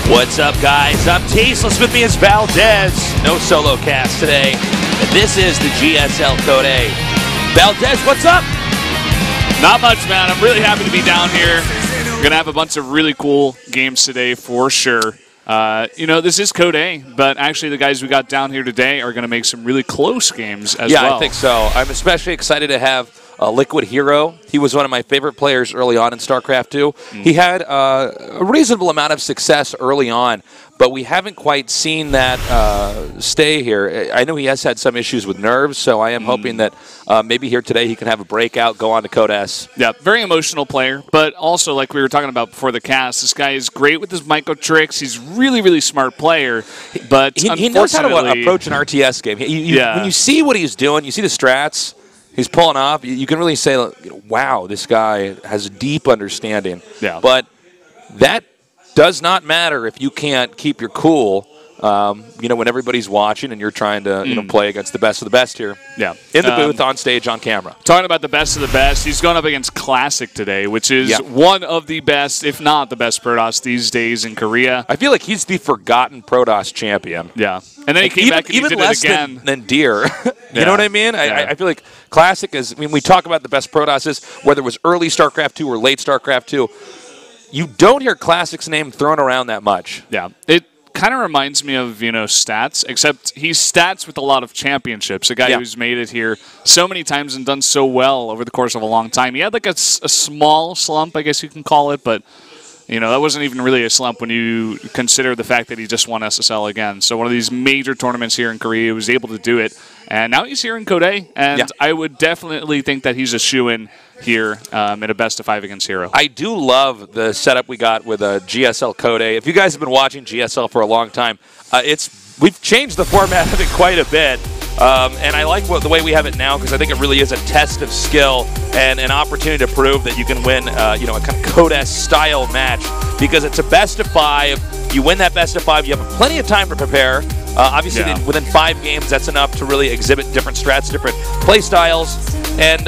What's up, guys? I'm Tasteless. With me is Valdez. No solo cast today. And this is the GSL Code A. Valdez, what's up? Not much, man. I'm really happy to be down here. We're going to have a bunch of really cool games today for sure. You know, this is Code A, but actually the guys we got down here today are going to make some really close games as well. Yeah, I think so. I'm especially excited to have Liquid HerO. He was one of my favorite players early on in StarCraft II. He had a reasonable amount of success early on, but we haven't quite seen that stay here. I know he has had some issues with nerves, so I am hoping that maybe here today he can have a breakout, go on to Code S. Yeah, very emotional player, but also, like we were talking about before the cast, this guy is great with his micro tricks. He's really, really smart player, but he knows how to approach an RTS game. When you see what he's doing, you see the strats he's pulling off, you can really say, wow, this guy has a deep understanding. Yeah. But that does not matter if you can't keep your cool, you know, when everybody's watching and you're trying to you know, play against the best of the best here. Yeah. In the booth, on stage, on camera. Talking about the best of the best, he's going up against Classic today, which is one of the best, if not the best Protoss these days in Korea. I feel like he's the forgotten Protoss champion. Yeah. And then he came back and he did it again. Than Deer. You know what I mean? I feel like Classic is, I mean, we talk about the best Protosses, whether it was early StarCraft II or late StarCraft II, you don't hear Classic's name thrown around that much. Yeah. It kind of reminds me of, you know, Stats, except he's Stats with a lot of championships, a guy who's made it here so many times and done so well over the course of a long time. He had like a small slump, I guess you can call it, but you know, that wasn't even really a slump when you consider the fact that he just won SSL again. So one of these major tournaments here in Korea, he was able to do it. And now he's here in Code A, and I would definitely think that he's a shoo-in here in a best-of-5 against HerO. I do love the setup we got with a GSL Code A. If you guys have been watching GSL for a long time, we've changed the format of it quite a bit. And I like the way we have it now because I think it really is a test of skill and an opportunity to prove that you can win, you know, a kind of Code S style match because it's a best of 5. You win that best of 5. You have plenty of time to prepare. Obviously, within 5 games, that's enough to really exhibit different strats, different play styles, and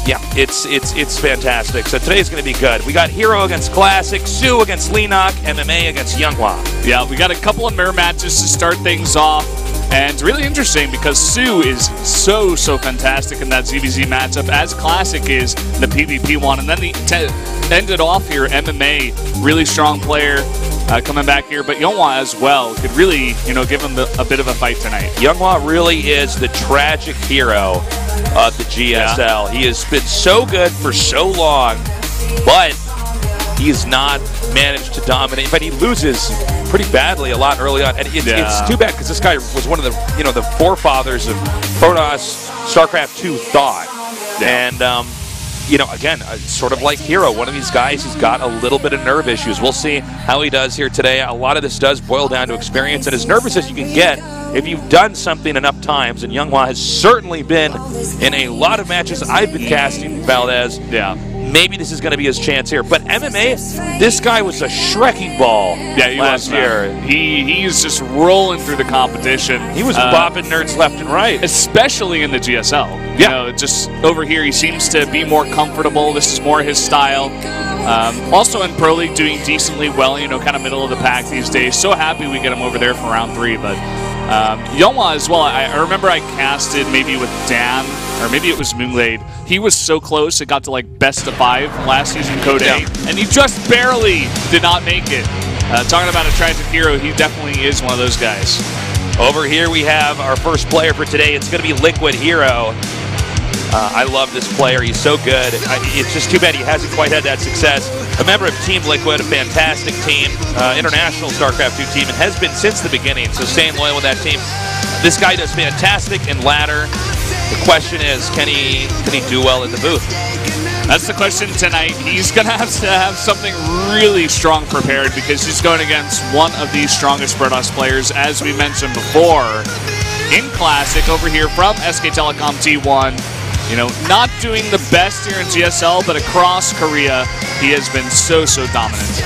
yeah, it's fantastic. So today's going to be good. We got HerO against Classic, Sue against Leenock, MMA against Younghwa. Yeah, we got a couple of mirror matches to start things off. And it's really interesting because Sue is so fantastic in that ZVZ matchup, as Classic is the PvP one. And then the ended off here, MMA, really strong player coming back here. But Younghwa as well could really, you know, give him a bit of a fight tonight. Younghwa really is the tragic hero of the GSL. Yeah. He has been so good for so long, but he has not managed to dominate. But he loses pretty badly a lot early on, and it's too bad because this guy was one of the, you know, the forefathers of Protoss StarCraft II thought. And you know, again, sort of like HerO, one of these guys who's got a little bit of nerve issues. We'll see how he does here today. A lot of this does boil down to experience, and as nervous as you can get if you've done something enough times, and Younghwa has certainly been in a lot of matches I've been casting, Valdez. Yeah. Maybe this is going to be his chance here. But MMA, this guy was a shrekking ball last year. He's just rolling through the competition. He was bopping nerds left and right. Especially in the GSL. You know, just over here, he seems to be more comfortable. This is more his style. Also in Pro League, doing decently well, you know, kind of middle of the pack these days. So happy we get him over there for round 3. But Younghwa as well, I remember I casted maybe with Dan, or maybe it was Moonglade. He was so close, it got to like best of 5 last season Code A, and he just barely did not make it. Talking about a tragic hero, he definitely is one of those guys. Over here we have our first player for today. It's going to be Liquid HerO. I love this player. He's so good. It's just too bad he hasn't quite had that success. A member of Team Liquid, a fantastic team, international StarCraft II team, and has been since the beginning, so staying loyal with that team. This guy does fantastic in ladder. The question is, can he do well in the booth? That's the question tonight. He's going to have something really strong prepared because he's going against one of the strongest Protoss players, as we mentioned before, in Classic over here from SK Telecom T1. You know, not doing the best here in GSL, but across Korea, he has been so dominant.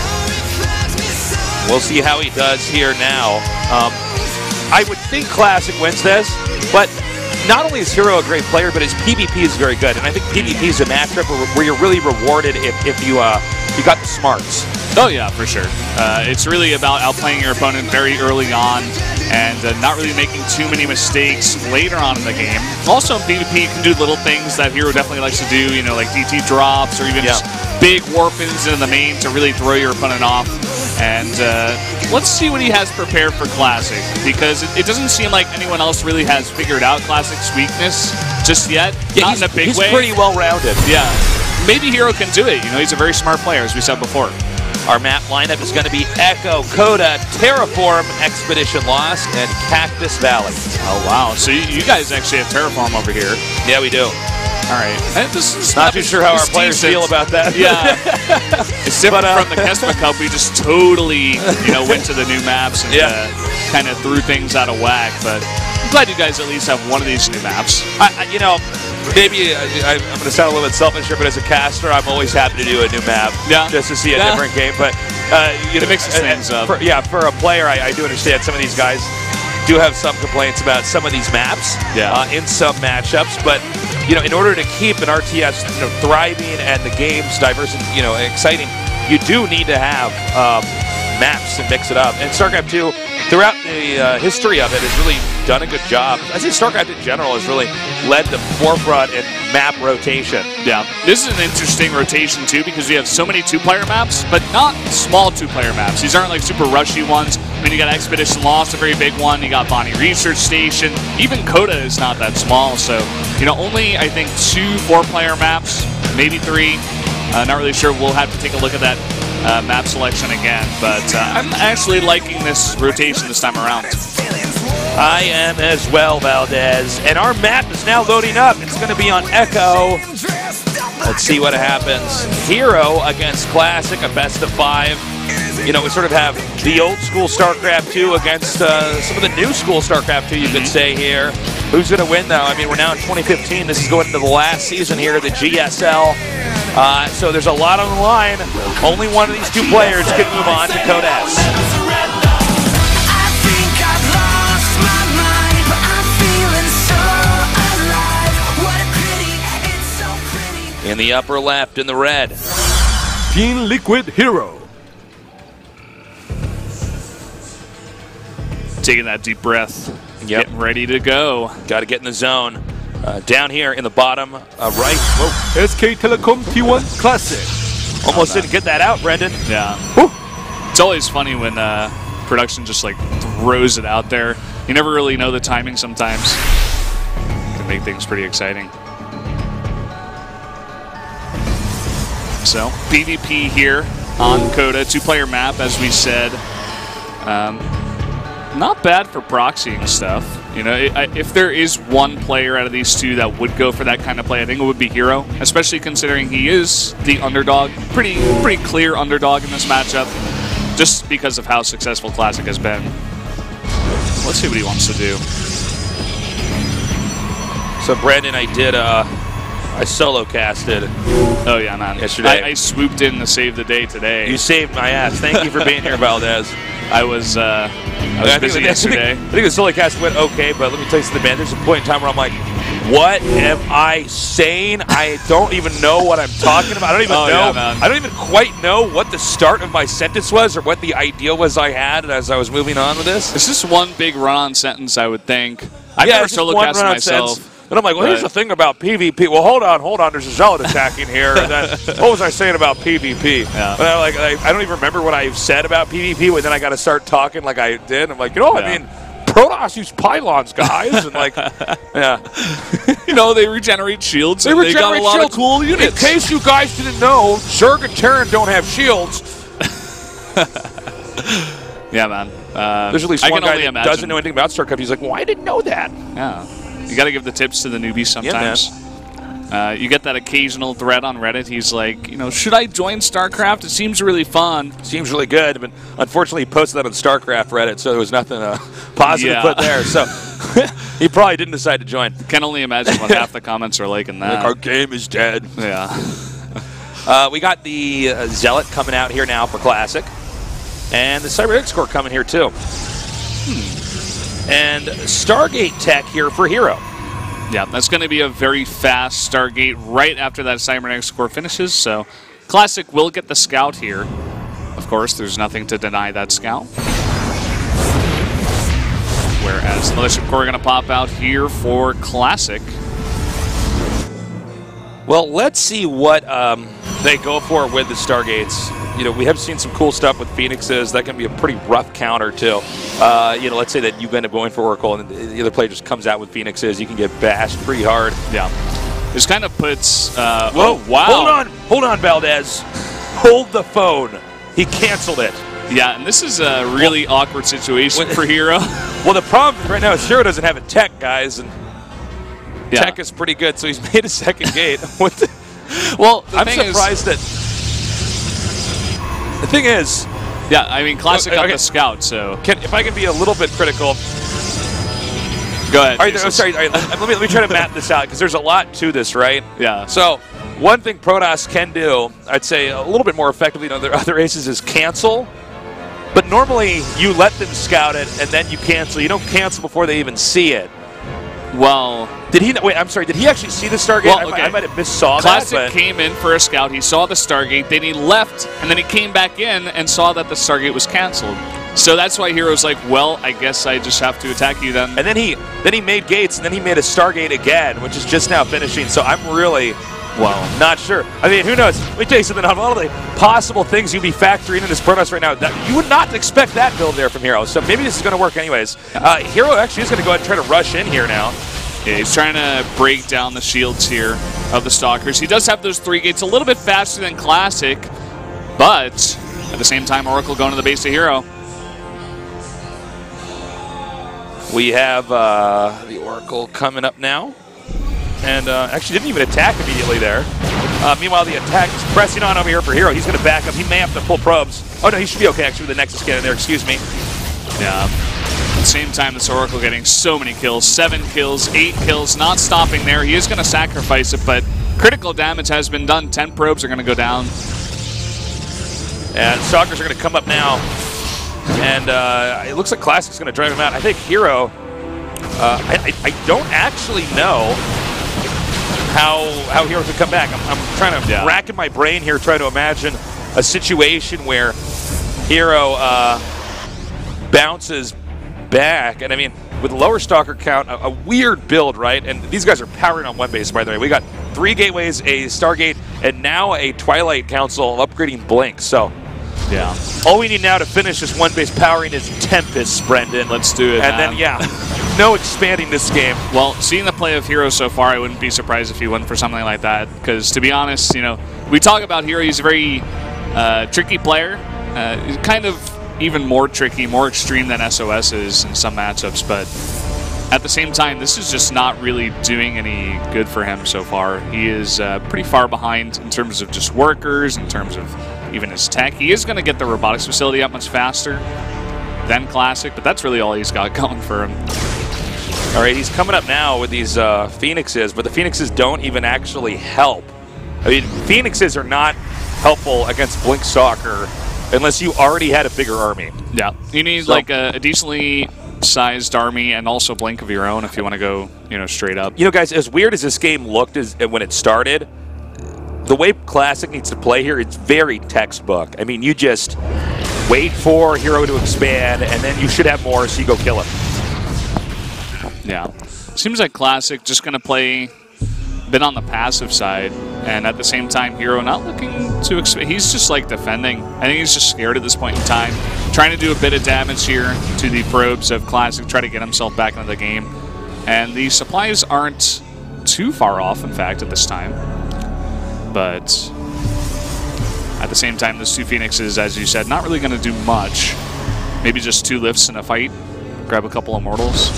We'll see how he does here now. I would think Classic wins this, but not only is HerO a great player, but his PvP is very good. And I think PvP is a matchup where you're really rewarded if you got the smarts. Oh yeah, for sure. It's really about outplaying your opponent very early on and not really making too many mistakes later on in the game. Also in PvP, you can do little things that HerO definitely likes to do, you know, like DT drops or even just big warp-ins in the main to really throw your opponent off. And let's see what he has prepared for Classic, because it doesn't seem like anyone else really has figured out Classic's weakness just yet. Not in a big way. He's pretty well-rounded. Yeah. Maybe HerO can do it. You know, he's a very smart player, as we said before. Our map lineup is going to be Echo, Coda, Terraform, Expedition Lost, and Cactus Valley. Oh, wow. So you guys actually have Terraform over here. Yeah, we do. All right. Not too sure how our players feel about that. Yeah. It's different from the Kesma Cup. We just totally, went to the new maps and kind of threw things out of whack. But I'm glad you guys at least have one of these new maps. Maybe I'm going to sound a little bit selfish here, but as a caster, I'm always happy to do a new map just to see a different game. But it mixes things up. For a player, I do understand some of these guys do have some complaints about some of these maps in some matchups. But in order to keep an RTS thriving and the games diverse and exciting, you do need to have maps and mix it up. And StarCraft II, throughout the history of it, has really done a good job. I think StarCraft in general has really led the forefront in map rotation. Yeah, this is an interesting rotation too, because we have so many two-player maps, but not small two-player maps. These aren't like super rushy ones. I mean, you got Expedition Lost, a very big one. You got Bonnie Research Station. Even Coda is not that small. So, only I think 2 4-player maps, maybe 3. Not really sure. We'll have to take a look at that map selection again. But I'm actually liking this rotation this time around. I am as well, Valdez. And our map is now loading up. It's going to be on Echo. Let's see what happens. HerO against Classic, a best of 5. We sort of have the old school StarCraft II against some of the new school StarCraft II, you could say here. Who's going to win, though? I mean, we're now in 2015. This is going into the last season here of the GSL. So there's a lot on the line. Only one of these 2 players can move on to Code S. In the upper left, in the red, Team Liquid HerO. Taking that deep breath, getting ready to go. Got to get in the zone. Down here in the bottom right. Whoa. SK Telecom T1 Classic. Almost didn't get that out, Brendan. Yeah. It's always funny when production just like throws it out there. You never really know the timing sometimes. It can make things pretty exciting. So, PvP here on Coda, 2-player map, as we said. Not bad for proxying stuff. If there is one player out of these 2 that would go for that kind of play, I think it would be HerO, especially considering he is the underdog. Pretty clear underdog in this matchup, just because of how successful Classic has been. Let's see what he wants to do. So, Brandon, I solo casted. Oh yeah, man. Yesterday. I swooped in to save the day today. You saved my ass. Thank you for being here, Valdez. I was busy yesterday. I think the solo cast went okay, but let me tell you something, man. There's a point in time where I'm like, what am I saying? I don't even know what I'm talking about. I don't even know. Yeah, man. I don't even quite know what the start of my sentence was or what the idea was I had as I was moving on with this. It's just one big run-on sentence, I would think. I've never solo casted myself. Sentence. And I'm like, well, here's the thing about PvP. Well, hold on. There's a zealot attacking here. And then, what was I saying about PvP? Yeah. And I don't even remember what I said about PvP, but then I got to start talking like I did. I'm like, I mean, Protoss use pylons, guys. And like, they regenerate shields. They got a lot of cool units. In case you guys didn't know, Zerg and Terran don't have shields. Yeah, man. There's at least one guy that doesn't know anything about StarCraft. He's like, well, I didn't know that. Yeah. You got to give the tips to the newbies sometimes. Yeah, you get that occasional thread on Reddit. He's like, should I join StarCraft? It seems really fun. Seems really good, but unfortunately he posted that on StarCraft Reddit, so there was nothing positive put there. So he probably didn't decide to join. Can only imagine what half the comments are like in that. Like, our game is dead. Yeah. We got the Zealot coming out here now for Classic, and the Cybernetics Core coming here too. And Stargate Tech here for HerO. Yeah, that's going to be a very fast Stargate right after that Cybernetics Core finishes. So Classic will get the Scout here. Of course, there's nothing to deny that scout. Whereas Militia Corps are going to pop out here for Classic. Well, let's see what they go for with the Stargates. You know, we have seen some cool stuff with Phoenixes. That can be a pretty rough counter, too. You know, let's say that you end up going for Oracle and the other player just comes out with Phoenixes. You can get bashed pretty hard. Yeah. This kind of puts... Whoa, oh, wow. Hold on, Valdez. Hold the phone. He canceled it. Yeah, and this is a really awkward situation for HerO. Well, the problem right now is HerO doesn't have a tech, guys, and tech is pretty good, so he's made a second gate. Well, I'm surprised that... The thing is... Yeah, I mean, Classic got the scout, so... If I can be a little bit critical... Go ahead. All right, sorry, all right, let me try to map this out, because there's a lot to this, right? Yeah. So, one thing Protoss can do, I'd say a little bit more effectively than other aces, is cancel. But normally, you let them scout it, and then you cancel. You don't cancel before they even see it. Well... Did he... Wait, I'm sorry. Did he actually see the Stargate? Well, okay. I might have missaw Classic that. came in for a scout. He saw the Stargate. Then he left, and then he came back in and saw that the Stargate was canceled. So that's why HerO's like, well, I guess I just have to attack you then. And then he made gates, and then he made a Stargate again, which is just now finishing. So I'm really... Well, not sure. I mean, who knows? Let me tell you something. On all of the possible things you'd be factoring in this Protoss right now, that you would not expect that build there from HerO. So maybe this is going to work anyways. HerO actually is going to go ahead and try to rush in here now. Yeah, he's trying to break down the shields here of the Stalkers. He does have those 3 gates a little bit faster than Classic, but at the same time, Oracle going to the base of HerO. We have the Oracle coming up now. And actually didn't even attack immediately there. Meanwhile, the attack is pressing on over here for HerO. He's going to back up. He may have to pull probes. Oh, no, he should be okay, actually, with the Nexus cannon there. Excuse me. Yeah. At the same time, this Oracle getting so many kills. 7 kills, 8 kills, not stopping there. He is going to sacrifice it, but critical damage has been done. 10 probes are going to go down. And Stalkers are going to come up now. And it looks like Classic's going to drive him out. I think HerO... I don't actually know how HerO could come back. I'm trying to rack in my brain here, trying to imagine a situation where HerO bounces back. And I mean, with lower Stalker count, a weird build, right? And these guys are powering on one base, by the way. We got 3 gateways, a Stargate, and now a Twilight Council upgrading Blink. So, yeah. All we need now to finish this one base powering is Tempest, Brendan. Let's do it. And then, no expanding this game. Well, seeing the play of HerO so far, I wouldn't be surprised if he went for something like that. Because, to be honest, you know, we talk about HerO. He's a very tricky player. He's kind of even more tricky, more extreme than SOS is in some matchups. But at the same time, this is just not really doing any good for him so far. He is pretty far behind in terms of just workers, in terms of even his tech. He is going to get the robotics facility up much faster than Classic, but that's really all he's got going for him. All right, he's coming up now with these Phoenixes, but the Phoenixes don't even actually help. I mean, Phoenixes are not helpful against Blink Stalker unless you already had a bigger army. Yeah, you need like a decently sized army and also Blink of your own if you want to go, you know, straight up. You know, guys, as weird as this game looked when it started, the way Classic needs to play here, it's very textbook. I mean, you just wait for HerO to expand, and then you should have more, so you go kill him. Yeah. Seems like Classic just going to play a bit on the passive side, and at the same time, HerO not looking to expand. He's just like defending. I think he's just scared at this point in time. Trying to do a bit of damage here to the probes of Classic, try to get himself back into the game. And the supplies aren't too far off, in fact, at this time. But at the same time, those 2 Phoenixes, as you said, not really going to do much. Maybe just 2 lifts in a fight. Grab a couple Immortals.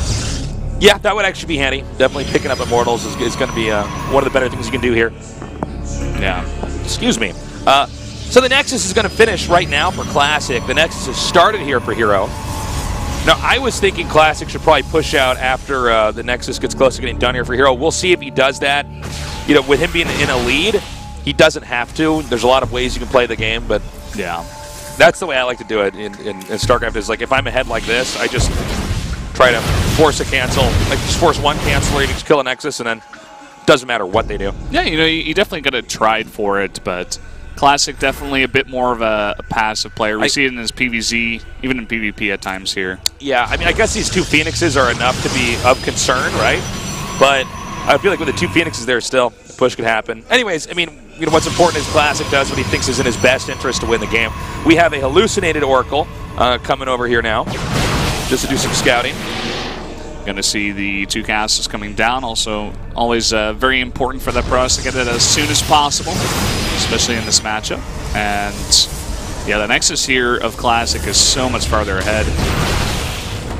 Yeah, that would actually be handy. Definitely picking up Immortals is going to be one of the better things you can do here. Yeah. Excuse me. So the Nexus is going to finish right now for Classic. The Nexus has started here for HerO. Now, I was thinking Classic should probably push out after the Nexus gets close to getting done here for HerO. We'll see if he does that. You know, with him being in a lead, he doesn't have to. There's a lot of ways you can play the game, but yeah, that's the way I like to do it in StarCraft. Is like if I'm ahead like this, I just try to force a cancel, like just force one cancel, or you just kill a Nexus, and then doesn't matter what they do. Yeah, you know, you definitely got to try for it, but Classic definitely a bit more of a passive player. We see it in his PvZ, even in PvP at times here. Yeah, I mean, I guess these 2 Phoenixes are enough to be of concern, right? But I feel like with the 2 Phoenixes there still, the push could happen. Anyways, I mean, you know, what's important is Classic does what he thinks is in his best interest to win the game. We have a hallucinated Oracle coming over here now just to do some scouting. Going to see the 2 casts coming down. Also, always very important for the pros to get it as soon as possible, especially in this matchup. And yeah, the Nexus here of Classic is so much farther ahead.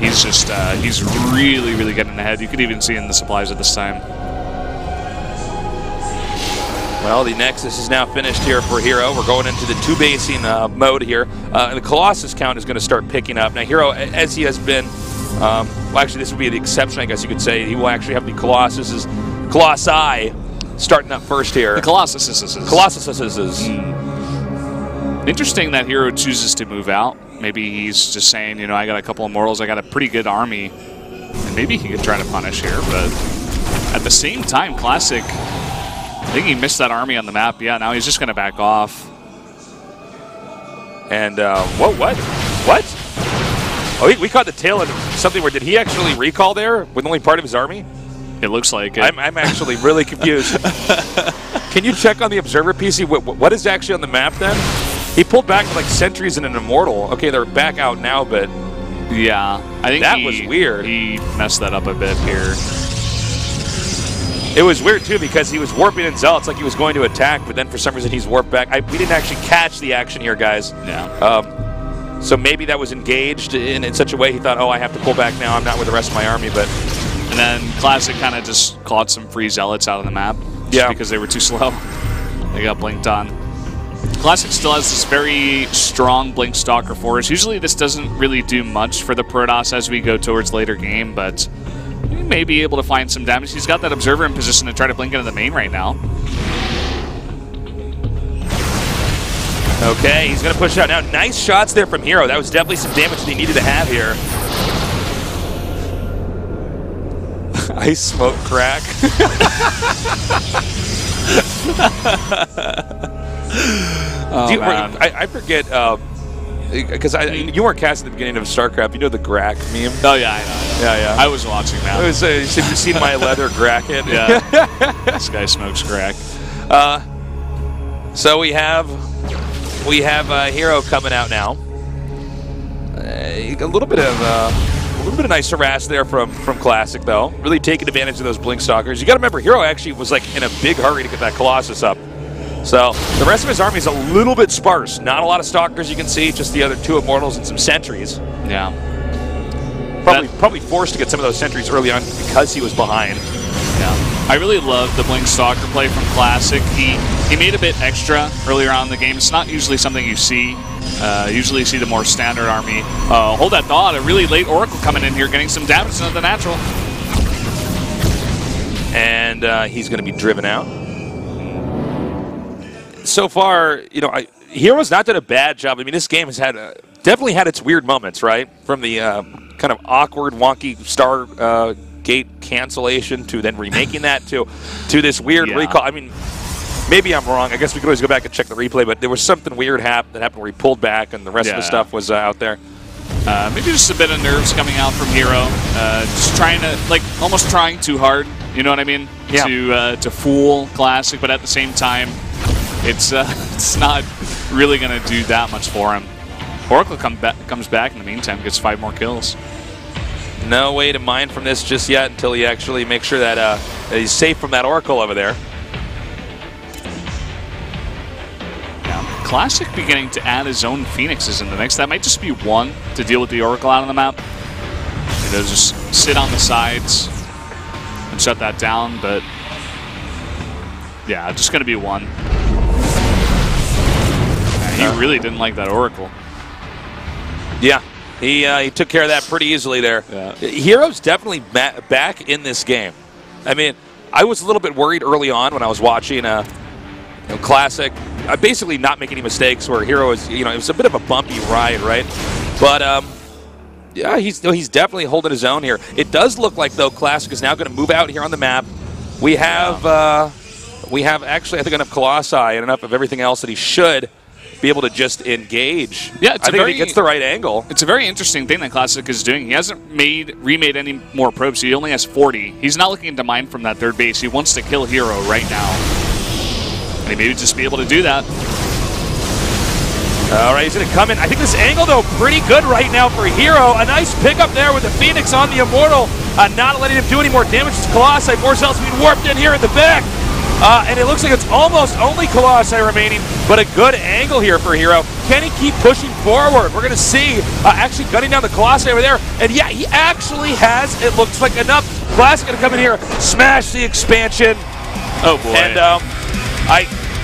He's just, he's really, really getting ahead. You could even see in the supplies at this time. Well, the Nexus is now finished here for HerO. We're going into the 2-basing mode here. The Colossus count is going to start picking up. Now, HerO, as he has been, well, actually, this would be the exception, I guess you could say. He will actually have the Colossi starting up first here. The Colossus. Interesting that HerO chooses to move out. Maybe he's just saying, you know, I got a couple of mortals, I got a pretty good army, and maybe he could try to punish here. But at the same time, Classic, I think he missed that army on the map. Yeah, now he's just going to back off. And what? Oh, we caught the tail end of something. Where did he actually recall there with only part of his army? It looks like it. I'm actually really confused. Can you check on the observer PC? What is actually on the map then? He pulled back with like sentries and an immortal. Okay, they're back out now, but yeah, I think that was weird. He messed that up a bit here. It was weird too because he was warping in Zealots like he was going to attack, but then for some reason he's warped back. We didn't actually catch the action here, guys. Yeah. So maybe that was engaged in such a way he thought, oh, I have to pull back now. I'm not with the rest of my army, but. And then Classic kind of just caught some free Zealots out of the map just because they were too slow. They got blinked on. Classic still has this very strong Blink Stalker force. Usually this doesn't really do much for the Protoss as we go towards later game, but he may be able to find some damage. He's got that Observer in position to try to blink into the main right now. Okay, he's going to push it out. Now, nice shots there from HerO. That was definitely some damage that he needed to have here. Ice smoke crack. I forget, because you weren't cast at the beginning of StarCraft. You know the Grack meme? Oh, yeah, I know. Yeah. I was watching that. Have you seen my leather Gracket? Yeah. This guy smokes crack. So we have HerO coming out now. A little bit of nice harass there from Classic though. Really taking advantage of those Blink Stalkers. You got to remember, HerO actually was like in a big hurry to get that Colossus up. So the rest of his army is a little bit sparse. Not a lot of Stalkers you can see. Just the other 2 Immortals and some sentries. Yeah. Probably forced to get some of those sentries early on because he was behind. Yeah. I really love the Blink Stalker play from Classic. He made a bit extra earlier on in the game. It's not usually something you see. Usually you see the more standard army. Hold that thought. A really late Oracle coming in here, getting some damage into the natural. And he's going to be driven out. So far, you know, HerO's not done a bad job. I mean, this game has had definitely had its weird moments, right? From the kind of awkward, wonky Star Gate cancellation to then remaking that to this weird recall. I mean, maybe I'm wrong. I guess we could always go back and check the replay, but there was something weird that happened where he pulled back and the rest of the stuff was out there. Maybe just a bit of nerves coming out from HerO. Just trying to, like, almost trying too hard, you know what I mean? Yeah. To fool Classic, but at the same time, it's not really going to do that much for him. Oracle comes back in the meantime, gets 5 more kills. No way to mine from this just yet until he actually makes sure that he's safe from that Oracle over there. Classic beginning to add his own Phoenixes in the mix. That might just be 1 to deal with the Oracle out on the map. You know, just sit on the sides and shut that down, but yeah, just going to be 1. He really didn't like that Oracle. Yeah, he took care of that pretty easily there. Yeah. HerO's definitely back in this game. I mean, I was a little bit worried early on when I was watching Classic. Basically not make any mistakes where HerO is, you know, it was a bit of a bumpy ride, right? But, yeah, he's definitely holding his own here. It does look like, though, Classic is now going to move out here on the map. We have we have actually, I think, enough Colossi and enough of everything else that he should be able to just engage. Yeah, I think if he gets the right angle. It's a very interesting thing that Classic is doing. He hasn't remade any more probes. He only has 40. He's not looking to mine from that third base. He wants to kill HerO right now. And he may just be able to do that. All right, he's going to come in. I think this angle, though, pretty good right now for HerO. A nice pickup there with the Phoenix on the Immortal, not letting him do any more damage to Colossi. Force Cells being warped in here at the back. And it looks like it's almost only Colossi remaining, but a good angle here for HerO. Can he keep pushing forward? We're going to see actually gunning down the Colossi over there. And yeah, he actually has, it looks like, enough. Classic going to come in here, smash the expansion. Oh, boy. And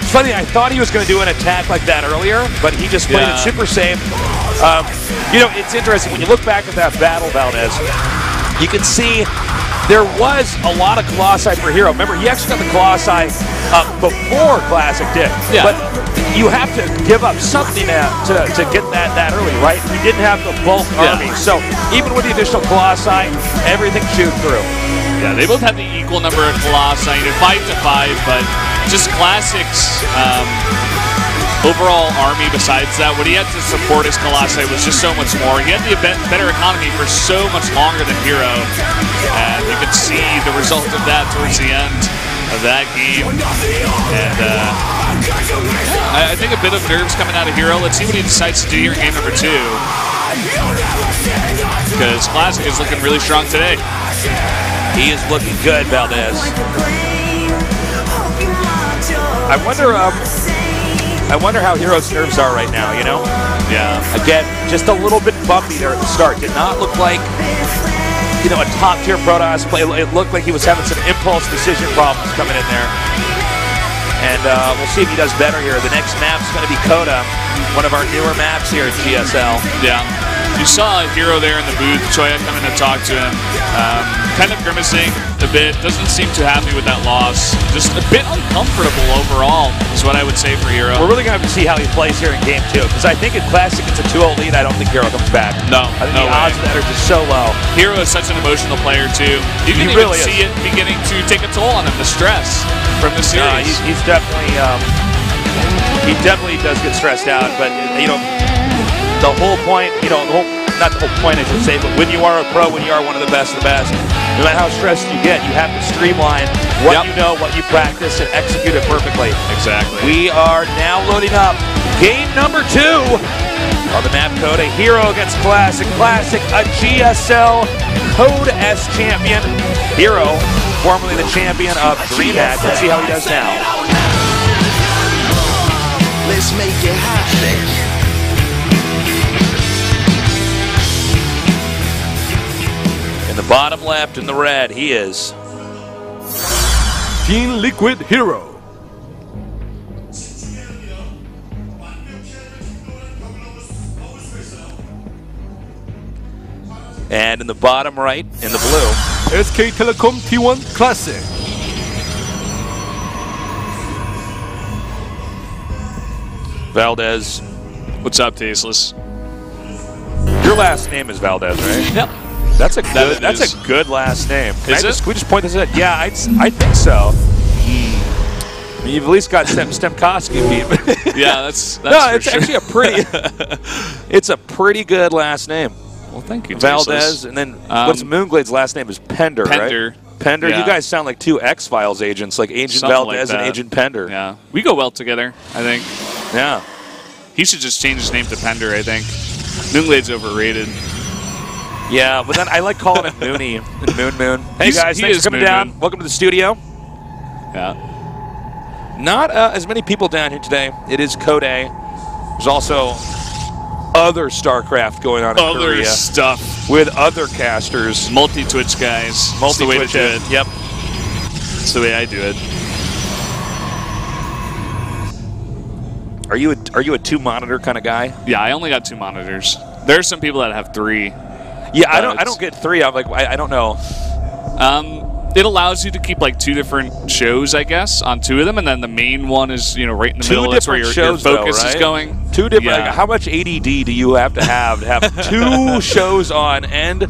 it's funny, I thought he was going to do an attack like that earlier, but he just played it super safe. You know, it's interesting. When you look back at that battle, Valdez, you can see there was a lot of Colossi for HerO. Remember, he actually got the Colossi before Classic did. Yeah. But you have to give up something to get that early, right? He didn't have the bulk army. So even with the additional Colossi, everything chewed through. Yeah, they both had the equal number of Colossi, 5 to 5, but just Classic's overall army besides that, what he had to support his Colossi was just so much more. He had the better economy for so much longer than HerO, and you could see the result of that towards the end of that game. And I think a bit of nerves coming out of HerO. Let's see what he decides to do here in game number 2, because Classic is looking really strong today. He is looking good, Valdez. I wonder how HerO's nerves are right now, you know? Yeah. Again, just a little bit bumpy there at the start. Did not look like, you know, a top-tier Protoss play. It looked like he was having some impulse decision problems coming in there. And we'll see if he does better here. The next map's going to be Coda, one of our newer maps here at GSL. Yeah. You saw HerO there in the booth, Choya coming to talk to him. Kind of grimacing a bit, doesn't seem too happy with that loss. Just a bit uncomfortable overall is what I would say for HerO. We're really going to have to see how he plays here in game 2, because I think in Classic it's a 2-0 lead. I don't think HerO comes back. No, I think the odds of that are just so low. HerO is such an emotional player too. You can even see it beginning to take a toll on him, the stress from the series. He's definitely, he definitely does get stressed out, but you know, the whole point, you know, not the whole point I should say, but when you are a pro, when you are one of the best, no matter how stressed you get, you have to streamline what you know, what you practice, and execute it perfectly. Exactly. We are now loading up game number 2 on the map Coda. HerO against Classic. Classic, a GSL Code S Champion. HerO, formerly the champion of DreamHack. Let's see how he does now. Let's make it happen. In the bottom left, in the red, he is Team Liquid HerO. and in the bottom right, in the blue, SK Telecom T1 Classic. Valdez. What's up, Tasteless? Your last name is Valdez, right? Yep. That's a good. That's a good last name. Can we just point this out? Yeah, I think so. I mean, you've at least got Stemkowski beat. Yeah, that's no. It's actually a pretty. It's a pretty good last name. Well, thank you, Valdez, Tasteless. and then what's Moonglade's last name is Pender, right? Pender. Yeah. You guys sound like two X-Files agents, like Agent Something Valdez like and Agent Pender. Yeah, we go well together, I think. Yeah. He should just change his name to Pender, I think. Moonglade's overrated. Yeah, but then I like calling it Mooney and Moon. Hey guys, thanks for coming down. Welcome to the studio. Yeah. Not as many people down here today. It is Code A. There's also other StarCraft going on in Korea. Other stuff. With other casters. Multi-Twitch guys. Multi-Twitch. Yep. That's the way I do it. Are you a 2-monitor kind of guy? Yeah, I only got 2 monitors. There are some people that have 3. Yeah, I don't get 3. I'm like, I don't know. It allows you to keep like 2 different shows, I guess, on 2 of them, and then the main one is, you know, right in the middle. That's where your focus is going. 2 different. Yeah. Like, how much ADD do you have to have 2 shows on, and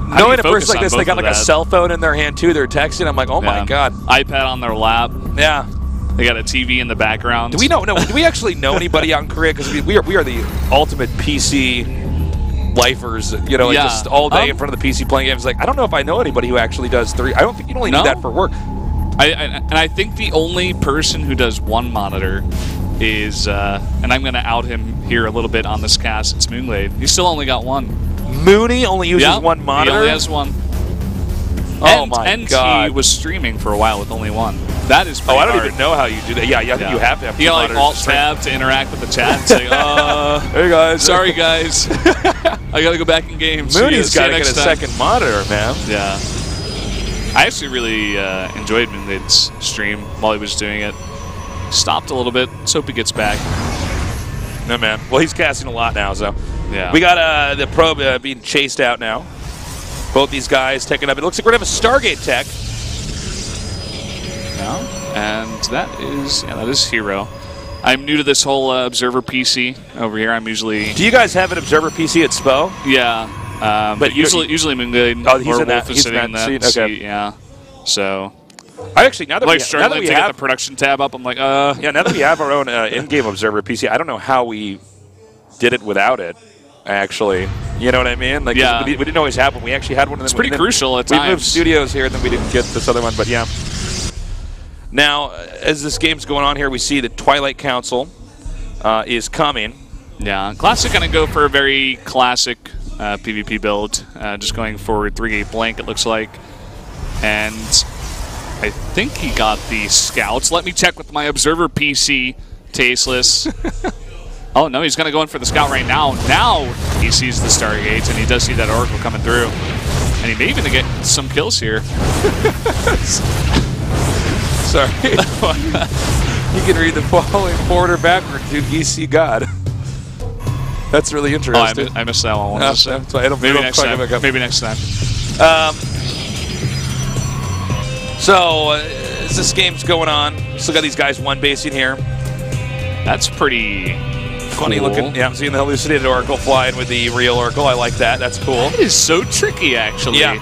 Knowing a person like this, they got like a cell phone in their hand too. They're texting. I'm like, oh my god. iPad on their lap. Yeah. They got a TV in the background. Do we know? No. Do we actually know anybody out in Korea? Because we are the ultimate PC lifers. You know, like just all day in front of the PC playing games. Like, I don't know if I know anybody who actually does 3. I don't think you only need that for work. And I think the only person who does 1 monitor is, and I'm going to out him here a little bit on this cast. It's Moonglade. He's still only got 1. Mooney only uses 1 monitor. He only has 1. Oh my god! He was streaming for a while with only 1. That is pretty I don't hard. even know how you do that. Yeah, I think you have to have 2 You monitors. like Alt-Tab to interact with the chat and say, hey guys. Sorry guys. I got to go back in game. Mooney's got to get a second monitor, man. Yeah. I actually really enjoyed Moonlade's stream while he was doing it. Stopped a little bit. Let's hope he gets back. No, man. Well, he's casting a lot now, so. Yeah. We got the probe being chased out now. Both these guys taking up. It looks like we're going to have a Stargate tech. And that is HerO. I'm new to this whole Observer PC over here. I'm usually... Do you guys have an Observer PC at SPO? Yeah. But usually Moonglade he's in that, Wolf is sitting in that seat. seat. Yeah. So... I actually, now that like we struggling to get the production tab up, I'm like, Yeah, now that we have our own in-game Observer PC, I don't know how we did it without it, actually. You know what I mean? Like, we didn't always have one. We actually had one. It's pretty crucial at times. We moved studios here, and then we didn't get this other one, but yeah. Now, as this game's going on here, we see that Twilight Council is coming. Yeah, Classic going to go for a very classic PvP build, just going forward 3-gate blank, it looks like. And I think he got the scouts. Let me check with my Observer PC, Tasteless. Oh, no, he's going to go in for the scout right now. Now he sees the Stargates, and he does see that Oracle coming through. And he may even get some kills here. Sorry. You can read the following forward or backward to EC God. That's really interesting. Oh, I missed that one. Maybe next time. Maybe next time. So, as this game's going on, still got these guys one basing here. That's pretty funny looking. Yeah, I'm seeing the hallucinated Oracle flying with the real Oracle. I like that. That's cool. That is so tricky, actually. Yeah.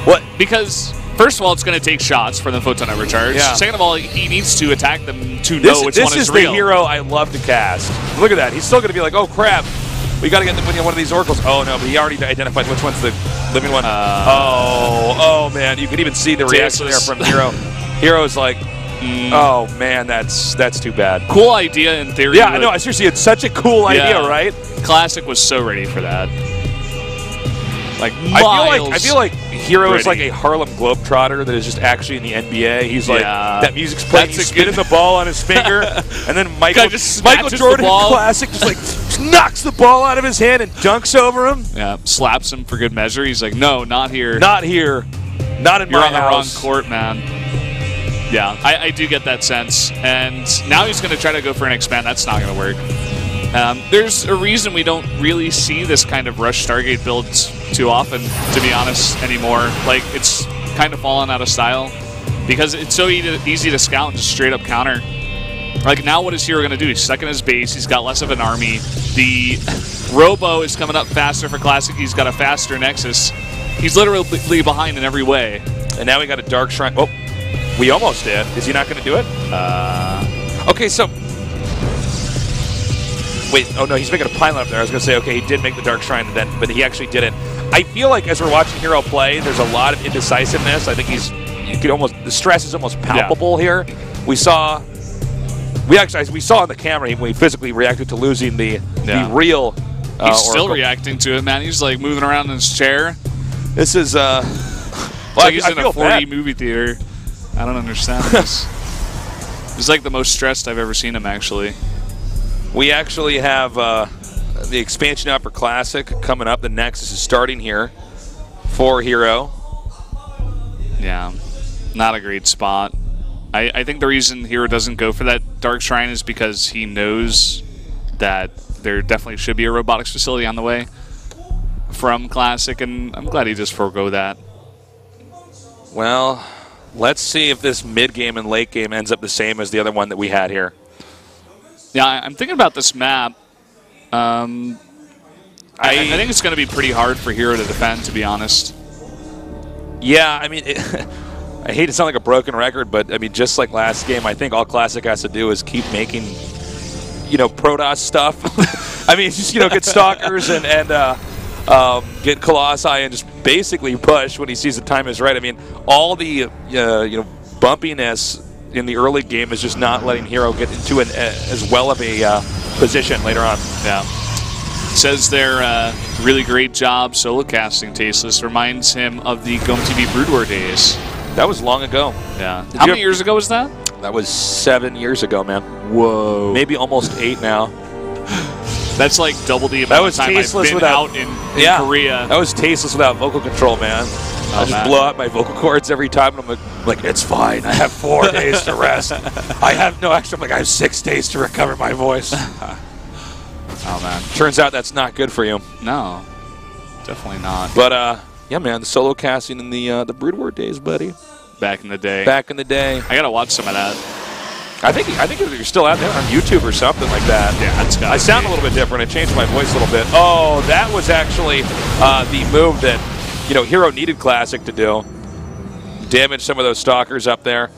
What? Because, first of all, it's going to take shots for the photon overcharge. Yeah. Second of all, he needs to attack them to know which one is real. This is the hero I love to cast. Look at that. He's still going to be like, oh, crap. We got to get one of these Oracles. Oh, no, but he already identified which one's the living one. Oh, man. You can even see the reaction there from HerO. HerO's like, oh, man, that's too bad. Cool idea in theory. Yeah, I know. Seriously, it's such a cool idea, right? Classic was so ready for that. Like, I feel like HerO is like a Harlem Globetrotter that is just actually in the NBA. He's like, that music's playing, he's spinning the ball on his finger, and then Michael Jordan Classic just like knocks the ball out of his hand and dunks over him. Yeah, slaps him for good measure. He's like, no, not here. Not here. Not in my house. You're on the wrong court, man. Yeah, I do get that sense. And now he's going to try to go for an expand. That's not going to work. There's a reason we don't really see this kind of Rush Stargate builds too often, to be honest, anymore. Like, it's kind of fallen out of style because it's so easy to scout and just straight up counter. Like, now what is HerO going to do? He's stuck in his base. He's got less of an army. The Robo is coming up faster for Classic. He's got a faster Nexus. He's literally behind in every way. And now we got a Dark Shrine. Oh, we almost did. Is he not going to do it? Okay, so... Wait, oh no, he's making a pylon up there. I was going to say, okay, he did make the Dark Shrine, but he actually didn't. I feel like as we're watching HerO play, there's a lot of indecisiveness. I think the stress is almost palpable here. We saw on the camera when he physically reacted to losing the real He's still reacting to it, man. He's like moving around in his chair. This is, it's like he's in a 4D movie theater. I don't understand this. He's like the most stressed I've ever seen him, actually. We actually have the expansion Upper Classic coming up. The Nexus is starting here for HerO. Yeah, not a great spot. I think the reason HerO doesn't go for that Dark Shrine is because he knows that there definitely should be a robotics facility on the way from Classic, and I'm glad he just forego that. Well, let's see if this mid-game and late game ends up the same as the other one that we had here. Yeah, I'm thinking about this map. I think it's going to be pretty hard for HerO to defend, to be honest. Yeah, I mean, I hate to sound like a broken record, but I mean, just like last game, I think all Classic has to do is keep making, Protoss stuff. I mean, just get stalkers and get Colossi and just basically push when he sees the time is right. I mean, all the bumpiness in the early game is just not letting HerO get into as well of a position later on. Yeah. Says they're really great job solo casting. Tasteless reminds him of the GOMTV Brood War days. That was long ago. Yeah. How many years ago was that? That was 7 years ago, man. Whoa. Maybe almost 8 now. That's like double the amount of time I've been out in Korea. That was tasteless without vocal control, man. I just blow out my vocal cords every time, and I'm like, it's fine. I have 4 days to rest. I have no extra. I have 6 days to recover my voice. Oh, man. Turns out that's not good for you. No, definitely not. But, yeah, man, the solo casting in the Brood War days, buddy. Back in the day. Back in the day. I got to watch some of that. I think you're still out there on YouTube or something like that. Yeah, I sound a little bit different. I changed my voice a little bit. Oh, that was actually the move that HerO needed Classic to do. Damage some of those stalkers up there.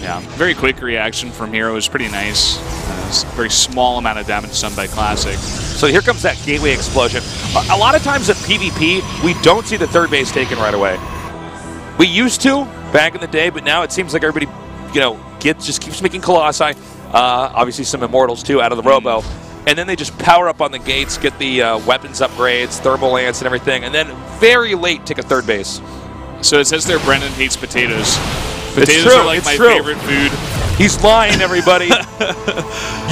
Yeah, very quick reaction from HerO is pretty nice. It's a very small amount of damage done by Classic. So here comes that gateway explosion. A lot of times in PvP, we don't see the third base taken right away. We used to back in the day, but now it seems like everybody, just keeps making Colossi. Obviously some Immortals too out of the Robo. And then they just power up on the gates, get the weapons upgrades, thermal lance and everything, and then very late take a third base. So it says there Brendan hates potatoes. Potatoes are like my favorite food. He's lying, everybody. You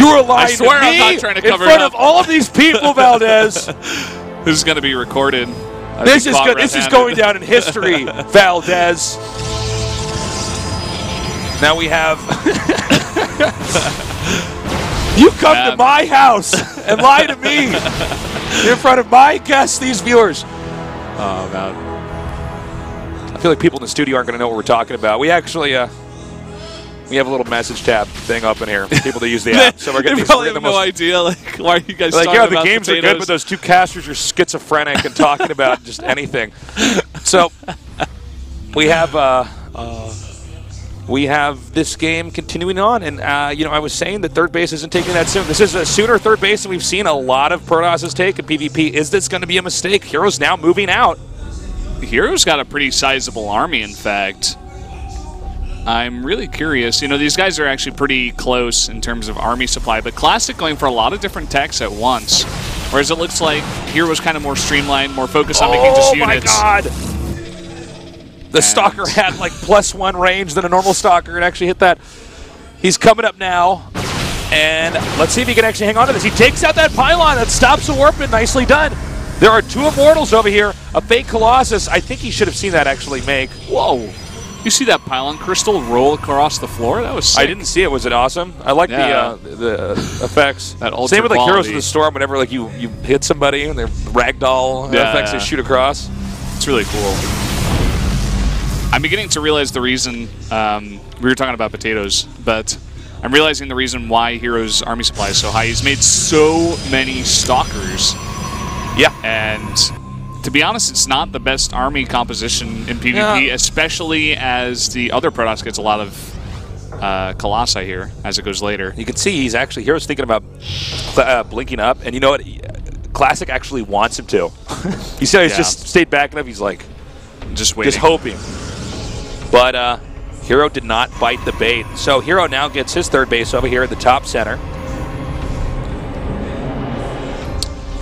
are lying. I swear to me I'm not trying to cover in front it up. of all of these people, Valdez. This is going to be recorded. This is going down in history, Valdez. Now we have... You come to my house and lie to me in front of my guests, these viewers. Oh, man. I feel like people in the studio aren't going to know what we're talking about. We actually... we have a little message tab thing up in here for people to use the app. So we're getting probably have no idea. Why are you guys talking about the games potatoes? are good, but those two casters are schizophrenic and talking about just anything. So we have this game continuing on, and I was saying that third base isn't taking that soon. This is a sooner third base than we've seen a lot of Protosses take in PvP. Is this going to be a mistake? HerO's now moving out. HerO's got a pretty sizable army, in fact. I'm really curious. These guys are actually pretty close in terms of army supply, but Classic going for a lot of different techs at once. Whereas it looks like HerO's kind of more streamlined, more focused on making just units. Oh my god! The Stalker had like +1 range than a normal Stalker and actually hit that. He's coming up now, and let's see if he can actually hang on to this. He takes out that pylon that stops the Warpin. Nicely done. There are 2 Immortals over here. A fake Colossus. I think he should have seen that actually make. Whoa. You see that pylon crystal roll across the floor? That was sick. I didn't see it. Was it awesome? I like the effects. That ultra Same with like quality. Heroes of the Storm. Whenever you hit somebody and their ragdoll effects they shoot across. It's really cool. I'm beginning to realize the reason we were talking about potatoes, but I'm realizing the reason why HerO's army supply is so high. He's made so many Stalkers. Yeah. And to be honest, it's not the best army composition in PvP, especially as the other Protoss gets a lot of Colossi here as it goes later. You can see HerO's thinking about blinking up, and you know what? Classic actually wants him to. You see how he's just stayed back enough? He's like, just waiting. Just hoping. But HerO did not bite the bait. So HerO now gets his third base over here at the top center.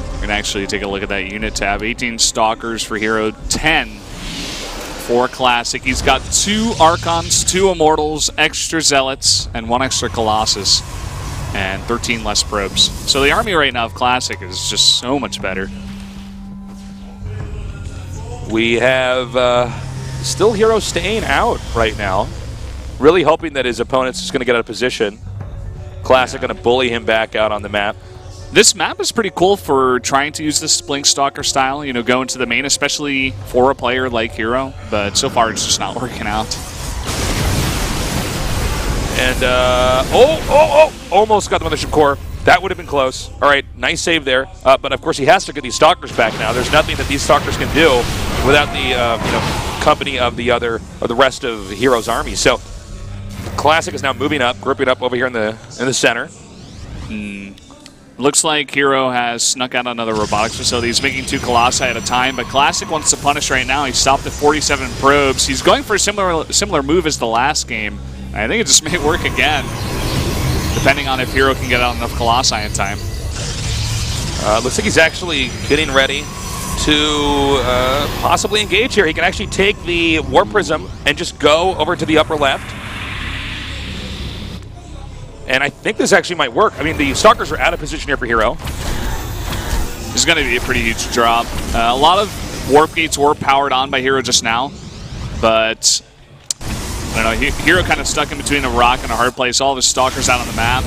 We're going to actually take a look at that unit tab. 18 Stalkers for HerO, 10 for Classic. He's got 2 Archons, 2 Immortals, extra Zealots, and 1 extra Colossus, and 13 less probes. So the army right now of Classic is just so much better. We have still HerO staying out right now. Really hoping that his opponent's just going to get out of position. Classic going to bully him back out on the map. This map is pretty cool for trying to use this Blink Stalker style, go into the main, especially for a player like HerO, but so far it's just not working out. And, almost got the Mothership Core. That would have been close. All right, nice save there. But, of course, he has to get these Stalkers back now. There's nothing that these Stalkers can do without the, company of the rest of HerO's army. So Classic is now moving up, grouping up over here in the center. Looks like HerO has snuck out another robotics facility. He's making 2 Colossi at a time, but Classic wants to punish right now. He stopped at 47 probes. He's going for a similar move as the last game. I think it just may work again, depending on if HerO can get out enough Colossi in time. Looks like he's actually getting ready to possibly engage here. He can actually take the Warp Prism and just go over to the upper left. And I think this actually might work. I mean, the Stalkers are out of position here for HerO. This is going to be a pretty huge drop. A lot of Warp Gates were powered on by HerO just now, but I don't know, HerO kind of stuck in between a rock and a hard place. All of his Stalkers out on the map.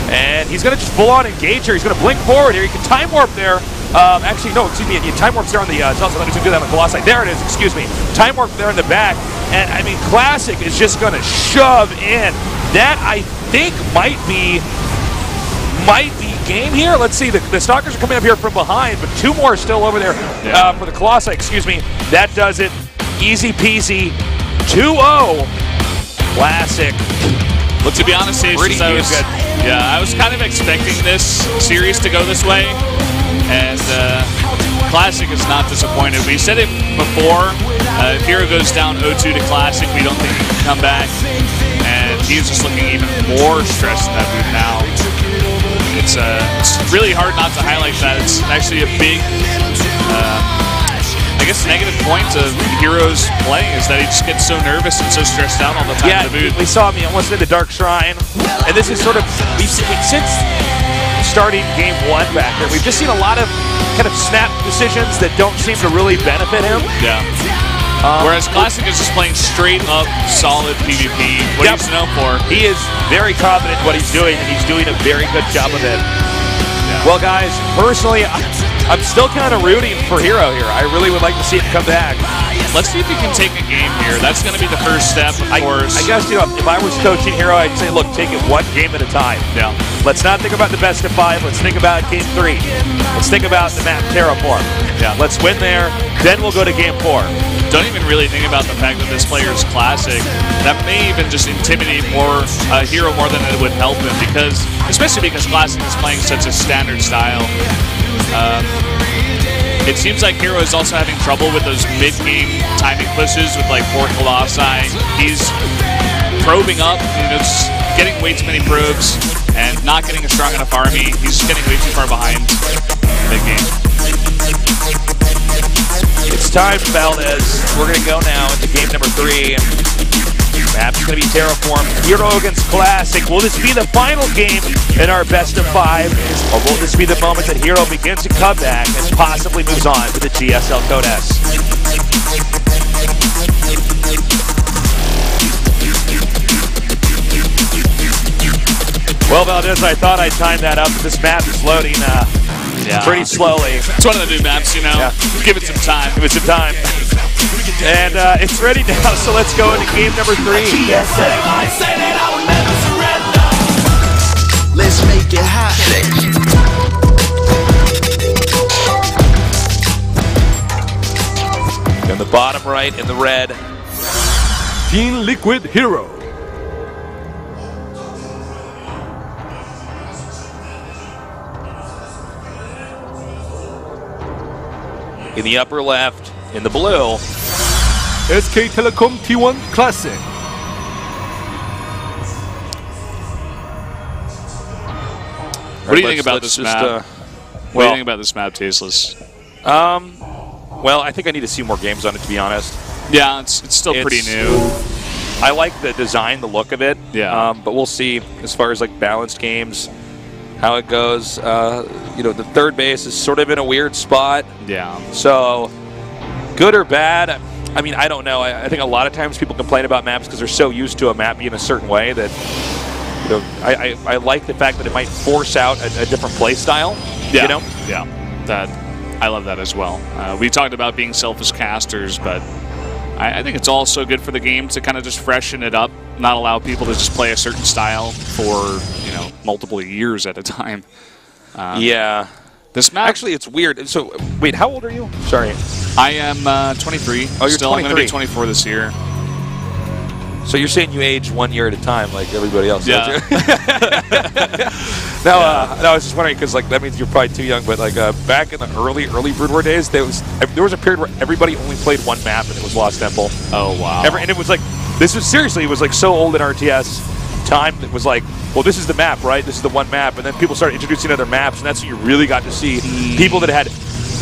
And he's going to just full-on engage here. He's going to blink forward here. He can Time Warp there. Actually, no, excuse me. Time Warp's there on the... it's also let me do that on the Colossi. There it is, excuse me. Time Warp there in the back. And, I mean, Classic is just going to shove in. That, I think, might be game here. Let's see. The Stalkers are coming up here from behind, but 2 more are still over there for the Colossi, excuse me. That does it. Easy peasy. 2-0. Classic. Well, to be honest, I was kind of expecting this series to go this way, and Classic is not disappointed. We said it before. If HerO goes down 0-2 to Classic, we don't think he can come back, and he's just looking even more stressed in that move now. It's really hard not to highlight that. It's actually a big, I guess, negative point of HerO's playing is that he just gets so nervous and so stressed out all the time in the booth. We saw him almost in the Dark Shrine, and this is sort of, since starting game 1 back there, we've just seen a lot of kind of snap decisions that don't seem to really benefit him. Yeah. Whereas Classic is just playing straight up solid PvP. What he's known for. He is very confident in what he's doing, and he's doing a very good job of it. Yeah. Well, guys, personally, I'm still kind of rooting for HerO here. I really would like to see him come back. Let's see if he can take a game here. That's going to be the first step, of course. I guess, you know, if I was coaching HerO, I'd say, look, take it 1 game at a time. Yeah. Let's not think about the best of 5. Let's think about game 3. Let's think about the map Terraform. Yeah. Let's win there. Then we'll go to game 4. Don't even really think about the fact that this player is Classic. That may even just intimidate HerO more than it would help him, especially because Classic is playing such a standard style. It seems like HerO is also having trouble with those mid-game timing pushes with like 4 Colossi. He's probing up, just getting way too many probes and not getting a strong enough army. He's just getting way too far behind mid-game. It's time, Valdez. We're going to go now into game number 3. Map's going to be Terraform. HerO against Classic. Will this be the final game in our best of 5? Or will this be the moment that HerO begins a comeback and possibly moves on to the GSL Code S? Well, Valdez, I thought I'd time that up, but this map is loading pretty slowly. It's one of the new maps, you know. Yeah. Give it some time. Give it some time. And it's ready now, so let's go into game number 3. Let's make it hot. In the bottom right, in the red. Team Liquid HerO. In the upper left, in the blue, SK Telecom T1 Classic. What do you think about this map? What do you think about this map, Tasteless? Well, I think I need to see more games on it, to be honest. Yeah, it's still pretty new. I like the design, the look of it. Yeah. But we'll see as far as like balanced games, how it goes. You know, the third base is sort of in a weird spot. Yeah. So, good or bad, I mean, I don't know. I think a lot of times people complain about maps because they're so used to a map being a certain way that, you know, I like the fact that it might force out a different play style. Yeah. You know? Yeah. I love that as well. We talked about being selfish casters, but I think it's also good for the game to kind of just freshen it up, not allow people to just play a certain style for, you know, multiple years at a time. Yeah. This map... Actually, it's weird. So, wait, how old are you? Sorry. I am 23. Oh, you're Still, 23. I'm going to be 24 this year. So you're saying you age 1 year at a time, like everybody else? Yeah. No, I was just wondering because like that means you're probably too young. But like back in the early Brood War days, there was a period where everybody only played one map, and it was Lost Temple. Oh wow! And it was like this was seriously, it was like so old in RTS time. It was like, well, this is the map, right? This is the one map, and then people started introducing other maps, and that's when you really got to see people that had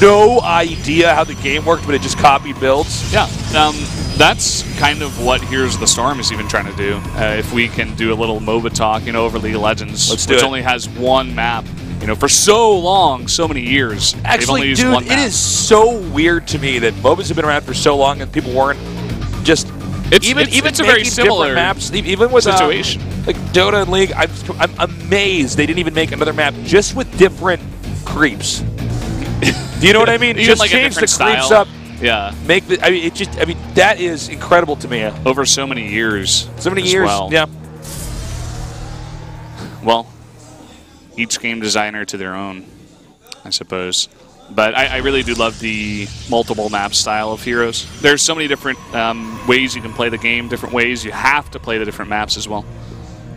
no idea how the game worked, but it just copied builds. Yeah. That's kind of what Heroes of the Storm is even trying to do. If we can do a little MOBA talk, over League of Legends, which only has one map, for so long, so many years. Actually, dude, it is so weird to me that MOBAs have been around for so long and people weren't just it's a very similar maps. Even with situation, like Dota and League, I'm amazed they didn't even make another map just with different creeps. Do you know what I mean? Even just like change a the style. creeps up. Yeah. Make the. That is incredible to me. Over so many years. So many years. Well. Yeah. Well, each game designer to their own, I suppose. But I really do love the multiple map style of Heroes. There's so many different ways you can play the game, different ways you have to play the different maps as well.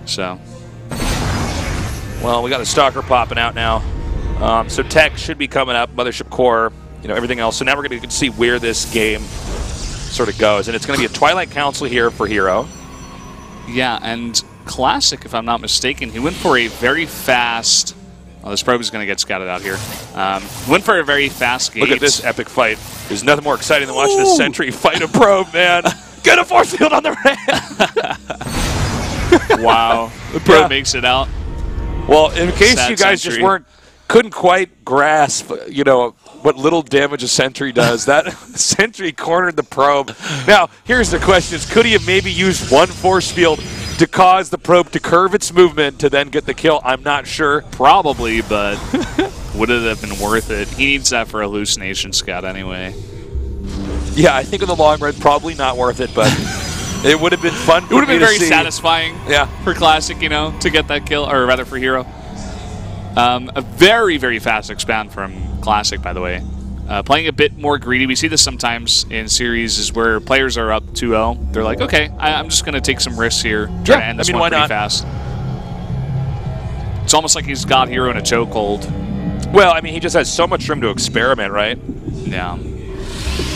So. Well, we got the Stalker popping out now. So tech should be coming up, Mothership Core, everything else. So now we're going to see where this game sort of goes. And it's going to be a Twilight Council here for HerO. Yeah, and Classic, if I'm not mistaken, he went for a very fast... Oh, this probe is going to get scouted out here. Went for a very fast gate. Look at this epic fight. There's nothing more exciting than watching a sentry fight a probe, man. Get a force field on the ramp. Wow. The probe makes it out. Well, in case Sad you guys sentry. just couldn't quite grasp, what little damage a sentry does, that sentry cornered the probe. Now, here's the question. Could he have maybe used one force field to cause the probe to curve its movement to then get the kill? I'm not sure. Probably, but would it have been worth it? He needs that for Hallucination Scout anyway. Yeah, I think in the long run, probably not worth it, but it would have been fun. It would have been very satisfying for Classic, to get that kill, or rather for HerO. A very, very fast expand from Classic, by the way. Playing a bit more greedy. We see this sometimes in series is where players are up 2-0. They're like, okay, I'm just going to take some risks here. Try to end this one pretty fast. It's almost like he's got HerO in a chokehold. Well, he just has so much room to experiment, right? Yeah.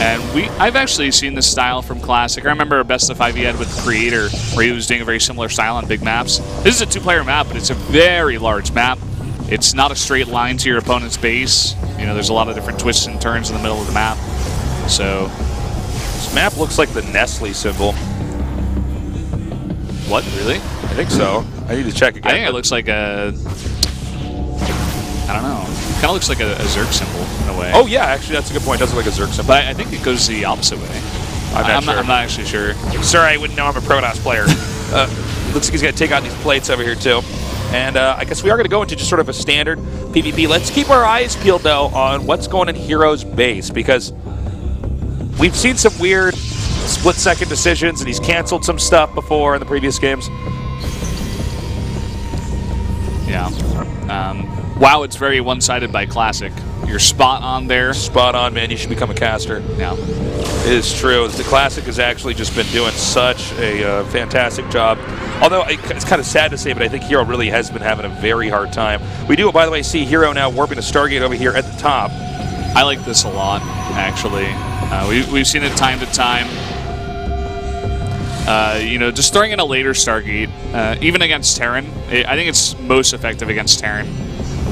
And I've actually seen this style from Classic. I remember a best of 5 he had with Creator, where he was doing a very similar style on big maps. This is a 2-player map, but it's a very large map. It's not a straight line to your opponent's base. There's a lot of different twists and turns in the middle of the map. So, this map looks like the Nestle symbol. What, really? I think so. I need to check again. I think it looks like a... I don't know. It kind of looks like a Zerg symbol in a way. Oh, yeah, actually, that's a good point. It does look like a Zerg symbol. But I think it goes the opposite way. I'm not actually sure. Sorry, I wouldn't know. I'm a Protoss player. Looks like he's going to take out these plates over here, too. And I guess we are going to go into just sort of a standard PvP. Let's keep our eyes peeled, though, on what's going in HerO's base, because we've seen some weird split-second decisions, and he's canceled some stuff before in the previous games. Yeah. Wow, it's very one-sided by Classic. You're spot on there. Spot on, man. You should become a caster. Yeah. It is true. The Classic has actually just been doing such a fantastic job. Although it's kind of sad to say, but I think HerO really has been having a very hard time. We do, by the way, see HerO now warping a Stargate over here at the top. I like this a lot, actually. We've seen it time to time. Just throwing in a later Stargate, even against Terran. I think it's most effective against Terran,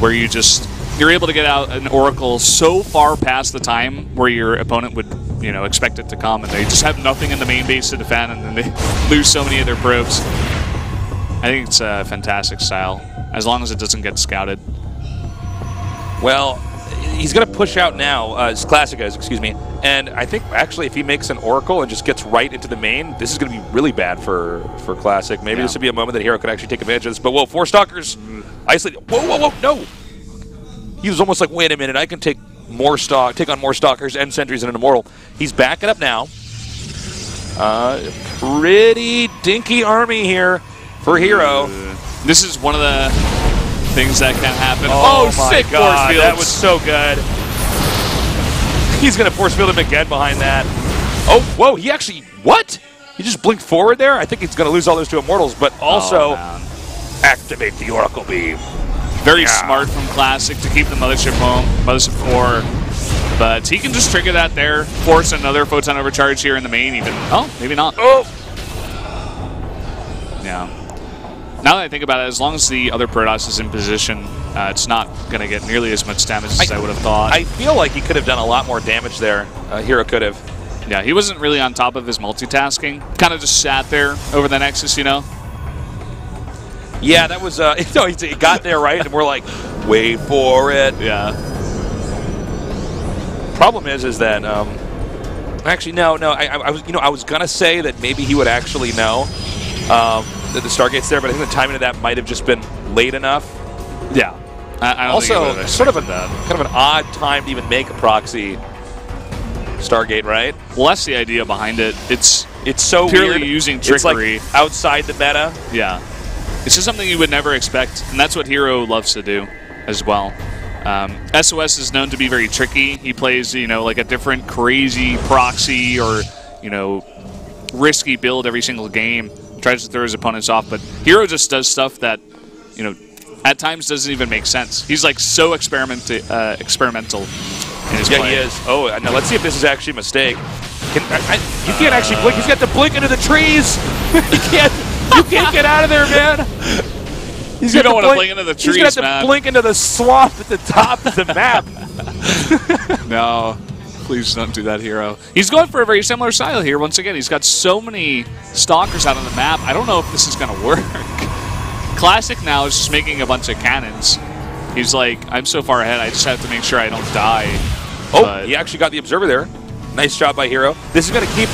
where you're able to get out an Oracle so far past the time where your opponent would, expect it to come, and they just have nothing in the main base to defend, and then they lose so many of their probes. I think it's a fantastic style, as long as it doesn't get scouted. Well, he's going to push out now, as Classic is, excuse me, and I think actually if he makes an Oracle and just gets right into the main, this is going to be really bad for Classic. Maybe this would be a moment that HerO could actually take advantage of this, but whoa, 4 Stalkers, isolated, whoa, no! He was almost like, wait a minute, I can take on more Stalkers and Sentries and an Immortal. He's backing up now. Pretty dinky army here for HerO. This is one of the things that can happen. Oh my sick God, force fields. that was so good. He's going to force field him again behind that. Oh, whoa, he actually, what? He just blinked forward there? I think he's going to lose all those 2 Immortals, but also activate the Oracle Beam. Very smart from Classic to keep the Mothership home, Mothership 4. But he can just trigger that there, force another Photon Overcharge here in the main even. Oh, maybe not. Oh! Yeah. Now that I think about it, as long as the other Protoss is in position, it's not going to get nearly as much damage as I would have thought. I feel like he could have done a lot more damage there. HerO could have. Yeah, he wasn't really on top of his multitasking. Kind of just sat there over the Nexus, you know? Yeah, that was, he got there, right? And we're like, wait for it. Yeah. Problem is that, actually, no, I was going to say that maybe he would actually know that the Stargate's there, but I think the timing of that might have just been late enough. Yeah. I don't also, think sort of kind of an odd time to even make a proxy Stargate, right? Well, that's the idea behind it. It's so purely weird. using trickery. It's like outside the meta. Yeah. It's just something you would never expect, and that's what HerO loves to do as well. SOS is known to be very tricky. He plays, like a different crazy proxy or, risky build every single game. Tries to throw his opponents off, but HerO just does stuff that, at times doesn't even make sense. He's like so experimental in his play. Yeah, he is. Oh, now let's see if this is actually a mistake. You can't actually blink. He's got to blink into the trees. You can't get out of there, man. You don't want to blink into the trees, man. He's going to have to blink into the swamp at the top of the map. No. Please don't do that, HerO. He's going for a very similar style here. Once again, he's got so many Stalkers out on the map. I don't know if this is going to work. Classic now is just making a bunch of cannons. He's like, I'm so far ahead, I just have to make sure I don't die. Oh, but he actually got the Observer there. Nice job by HerO. This is going to keep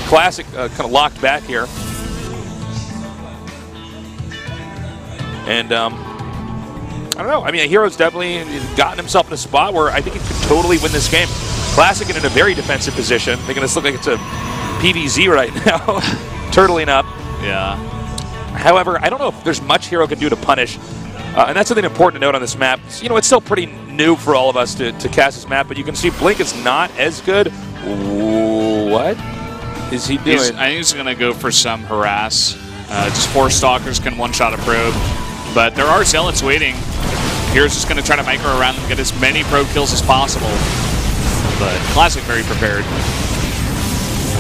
Classic kind of locked back here. And, I don't know. I mean, HerO's definitely gotten himself in a spot where I think he could totally win this game. Classic in a very defensive position, making this look like it's a PvZ right now. Turtling up. Yeah. However, I don't know if there's much HerO can do to punish. And that's something important to note on this map. It's still pretty new for all of us to cast this map, but you can see Blink is not as good. What is he doing? I think he's going to go for some harass. Just 4 Stalkers can one-shot a probe. But there are Zealots waiting. HerO's just going to try to micro around and get as many probe kills as possible. But Classic very prepared.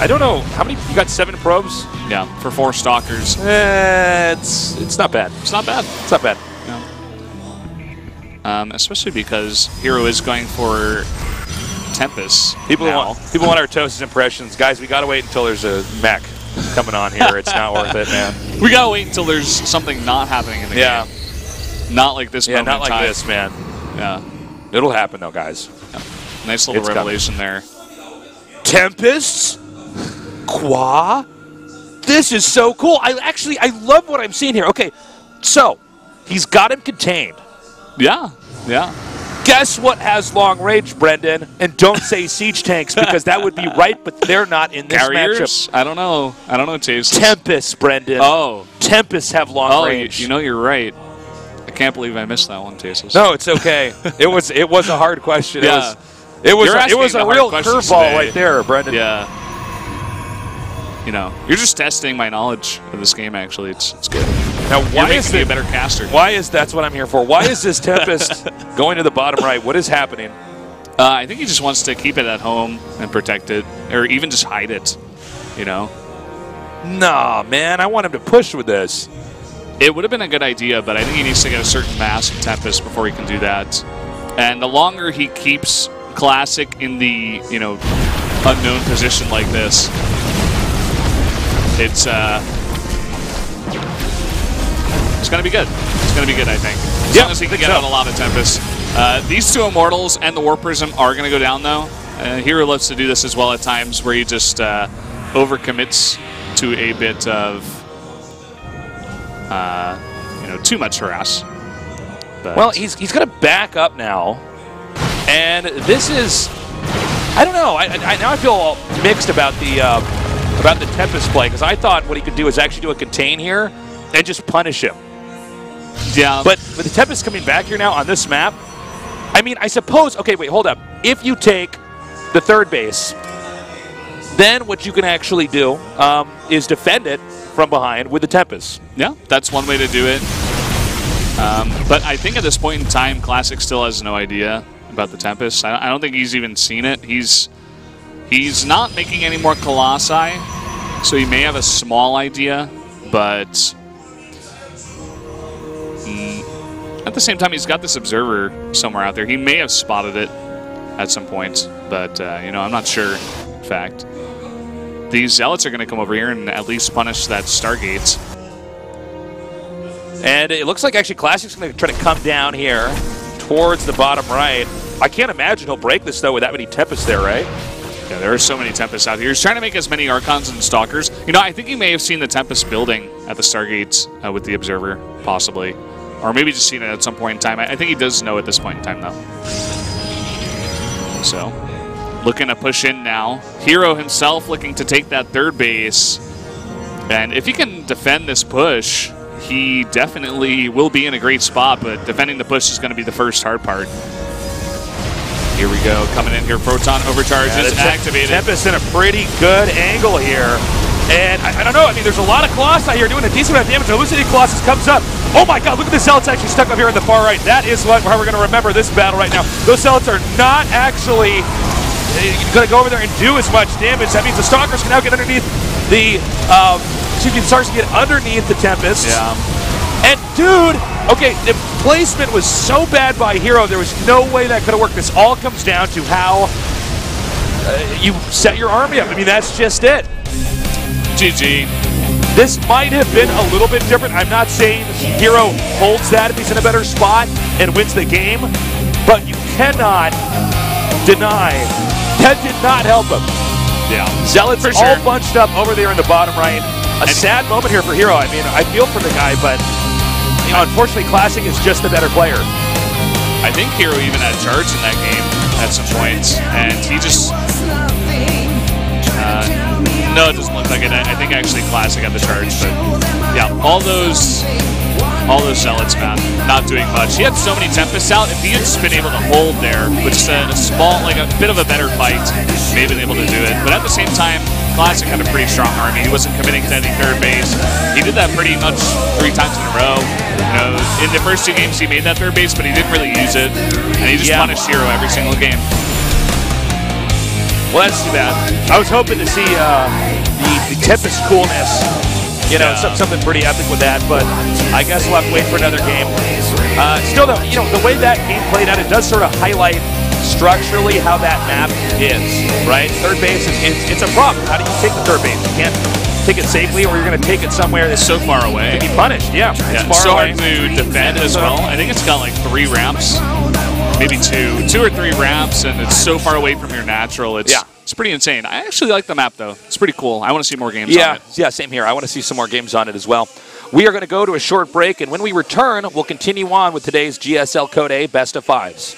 I don't know. How many? You got 7 probes? Yeah, for 4 Stalkers. It's not bad. It's not bad. It's not bad. No. Especially because HerO is going for Tempest. People want our Toast's impressions. Guys, we got to wait until there's a mech coming on here. It's not worth it, man. We got to wait until there's something not happening in the game. Not like this moment not like time. this, man. Yeah. It'll happen, though, guys. Yeah. Nice little revelation there. Tempests? Qua? This is so cool. I love what I'm seeing here. Okay, so he's got him contained. Yeah, yeah. Guess what has long range, Brendan? And don't say siege tanks because that would be right, but they're not in this Carriers? matchup. I don't know. I don't know, Chase. Tempests, Brendan. Oh. Tempests have long range. You're right. I can't believe I missed that one, Chase. No, it's okay. It was a hard question. Yeah. It was a real curveball right there, Brendan. Yeah. You're just testing my knowledge of this game, actually. It's good. Now, why You're is making me a better caster? That's what I'm here for. Why is this Tempest going to the bottom right? What is happening? I think he just wants to keep it at home and protect it, or even just hide it, Nah, man, I want him to push with this. It would have been a good idea, but I think he needs to get a certain mass of Tempest before he can do that. And the longer he keeps Classic in the, unknown position like this, it's going to be good. It's going to be good, I think. As long as he can get out a lot of Tempest. These 2 Immortals and the Warp Prism are going to go down, though. HerO loves to do this as well at times, where he just overcommits to a bit of, too much harass. But well, he's going to back up now, and this is, I don't know. Now I feel mixed about the Tempest play, because I thought what he could do is actually do a contain here and just punish him. Yeah. But with the Tempest coming back here now on this map, I mean, I suppose, okay, wait, hold up. If you take the third base. Then what you can actually do is defend it from behind with the Tempest. Yeah, that's one way to do it. But I think at this point in time, Classic still has no idea about the Tempest. I don't think he's even seen it. He's not making any more Colossi, so he may have a small idea, but at the same time, he's got this Observer somewhere out there. He may have spotted it at some point, but you know, I'm not sure. In fact, these Zealots are going to come over here and at least punish that Stargate. And it looks like actually Classic's going to try to come down here towards the bottom right. I can't imagine he'll break this, though, with that many Tempests there, right? Yeah, there are so many Tempests out here. He's trying to make as many Archons and Stalkers. You know, I think he may have seen the Tempest building at the Stargates with the Observer, possibly. Or maybe just seen it at some point in time. I think he does know at this point in time, though. So, looking to push in now. HerO himself looking to take that third base. And if he can defend this push, he definitely will be in a great spot, but defending the push is going to be the first hard part. Here we go, coming in here, Proton overcharges, activated. Tempest in a pretty good angle here. And I don't know, I mean, there's a lot of Colossi here doing a decent amount of damage. Elucidating Colossus comes up. Oh my god, look at the Zealots actually stuck up here in the far right. That is how we're going to remember this battle right now. Those Zealots are not actually going to go over there and do as much damage. That means the Stalkers can now get underneath the, Stars can get underneath the Tempest. Yeah. And dude, okay, the placement was so bad by HerO, there was no way that could have worked. This all comes down to how you set your army up. I mean, that's just it. GG. This might have been a little bit different. I'm not saying HerO holds that if he's in a better spot and wins the game, but you cannot deny that did not help him. Yeah, Zealots are all bunched up over there in the bottom right. A sad moment here for HerO. I mean, I feel for the guy, but you know, unfortunately, Classic is just a better player. I think HerO even had charge in that game at some points, and he just... no, it doesn't look like it. I think actually Classic had the charge, but yeah, all those Zealots, man, not doing much. He had so many Tempests out. If he had just been able to hold there with just a small, like a bit of a better fight, may have been able to do it. But at the same time, Classic had a pretty strong army. He wasn't committing to any third base. He did that pretty much 3 times in a row. You know, in the first 2 games he made that third base, but he didn't really use it, and he just punished HerO every single game. Well, that's too bad. I was hoping to see the Tempest coolness. You know, something pretty epic with that, but I guess we'll have to wait for another game. Still, though, you know, the way that game played out, it does sort of highlight structurally how that map is, right? Third base, it's a problem. How do you take the third base? You can't take it safely, or you're going to take it somewhere that's so far away. To be punished, yeah. It's so hard to defend as well. I think it's got like 3 ramps, maybe 2 or 3 ramps, and it's so far away from your natural. It's pretty insane. I actually like the map, though. It's pretty cool. I want to see more games on it. Yeah, same here. I want to see some more games on it as well. We are going to go to a short break, and when we return, we'll continue on with today's GSL Code A Best of 5s.